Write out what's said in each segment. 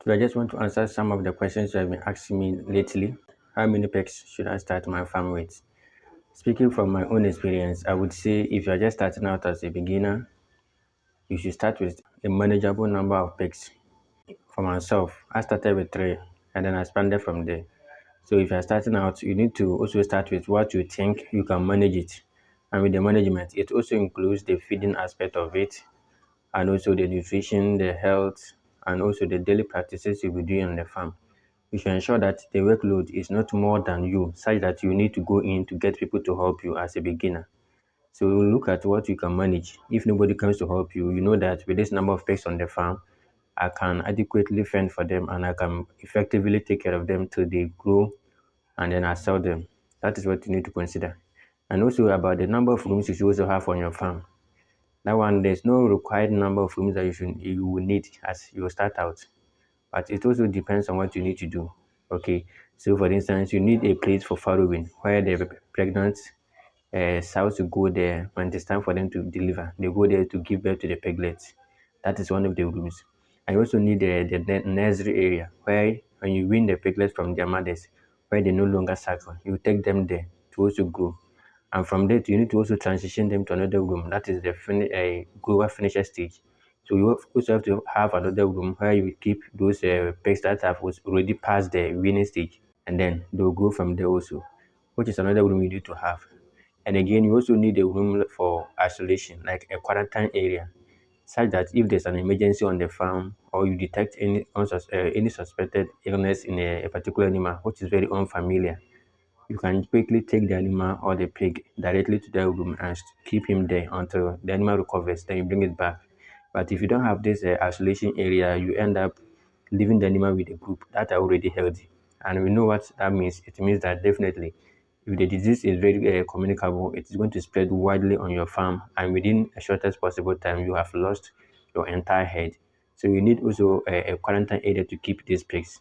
So I just want to answer some of the questions you have been asking me lately. How many pets should I start my farm with? Speaking from my own experience, I would say if you are just starting out as a beginner, you should start with a manageable number of pets. For myself, I started with three and then I expanded from there. So if you're starting out, you need to also start with what you think you can manage it. And with the management, it also includes the feeding aspect of it, and also the nutrition, the health, and also the daily practices you'll be doing on the farm. You should ensure that the workload is not more than you, such that you need to go in to get people to help you as a beginner. So you look at what you can manage. If nobody comes to help you, you know that with this number of pets on the farm, I can adequately fend for them and I can effectively take care of them till they grow and then I sell them. That is what you need to consider. And also about the number of rooms you should also have on your farm. That one, there's no required number of rooms that you will need as you start out, but it also depends on what you need to do. Okay, so for instance, you need a place for farrowing where the pregnant sows will go there when it's time for them to deliver. They go there to give birth to the piglets. That is one of the rooms. I also need the nursery area where when you wean the piglets from their mothers, where they no longer suckle, you take them there to also grow. And from there, you need to also transition them to another room. That is the grower finisher stage. So you also have to have another room where you keep those pigs that have already passed the weaning stage, and then they'll grow from there also, which is another room you need to have. And again, you also need a room for isolation, like a quarantine area, such that if there's an emergency on the farm or you detect any suspected illness in a particular animal, which is very unfamiliar, you can quickly take the animal or the pig directly to the room and keep him there until the animal recovers. Then you bring it back. But if you don't have this isolation area, you end up leaving the animal with a group that are already healthy. And we know what that means. It means that definitely, if the disease is very communicable, it is going to spread widely on your farm, and within a shortest possible time, you have lost your entire herd. So you need also a quarantine area to keep these pigs.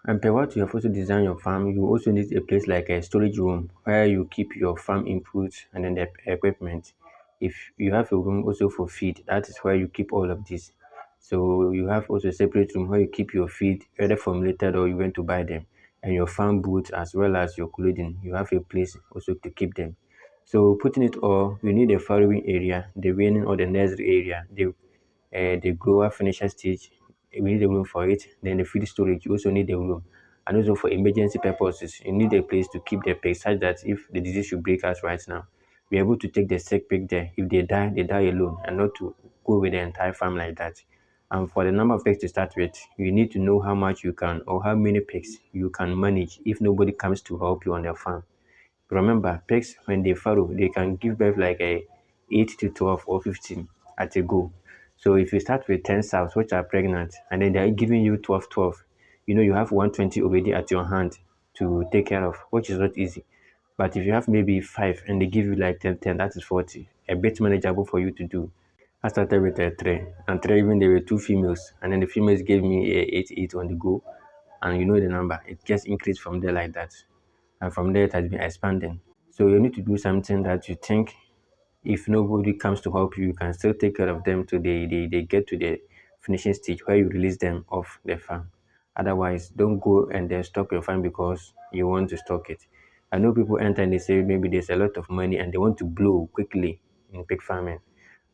And per what you have also designed your farm, you also need a place like a storage room where you keep your farm inputs and then the equipment. If you have a room also for feed, that is where you keep all of this. So you have also a separate room where you keep your feed, either formulated or you went to buy them, and your farm boots as well as your clothing. You have a place also to keep them. So putting it all, you need a farrowing area, the weaning or the nursery area, the grower finisher stage, we need a room for it. Then the feed storage, you also need a room. And also for emergency purposes, you need a place to keep the pigs such that if the disease should break out right now, we're able to take the sick pig there. If they die alone and not to go with the entire farm like that. And for the number of pigs to start with, you need to know how much you can or how many pigs you can manage if nobody comes to help you on the farm. Remember, pigs when they farrow, they can give birth like a 8 to 12 or 15 at a go. So if you start with 10 sows which are pregnant and then they're giving you 12, you know you have 120 already at your hand to take care of, which is not easy. But if you have maybe 5 and they give you like 10, that is 40, a bit manageable for you to do. I started with a 3, and 3 even there were 2 females, and then the females gave me a 8 on the go, and you know the number, it just increased from there like that. And from there, it has been expanding. So you need to do something that you think if nobody comes to help you, you can still take care of them till they get to the finishing stage where you release them off the farm. Otherwise, don't go and then stock your farm because you want to stock it. I know people enter and they say maybe there's a lot of money and they want to blow quickly in pig farming.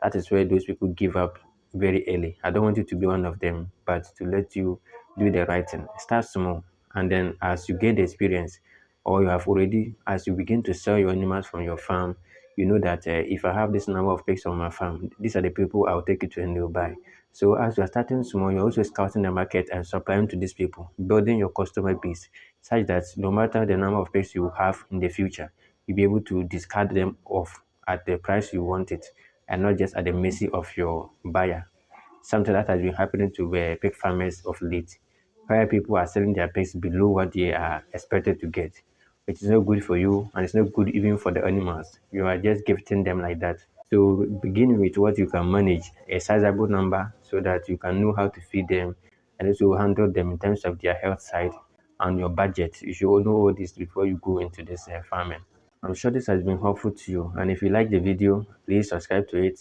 That is where those people give up very early. I don't want you to be one of them, but to let you do the right thing. Start small, and then as you gain the experience, or you have already, as you begin to sell your animals from your farm, you know that if I have this number of pigs on my farm, these are the people I'll take it to and they'll buy. So as you're starting small, you're also scouting the market and supplying to these people, building your customer base such that no matter the number of pigs you have in the future, you'll be able to discard them off at the price you want it and not just at the mercy of your buyer. Something that has been happening to pig farmers of late, where people are selling their pigs below what they are expected to get, which is not good for you and it's not good even for the animals. You are just gifting them like that. So begin with what you can manage, a sizable number, so that you can know how to feed them and also handle them in terms of their health side and your budget. You should know all this before you go into this farming. I'm sure this has been helpful to you. And if you like the video, please subscribe to it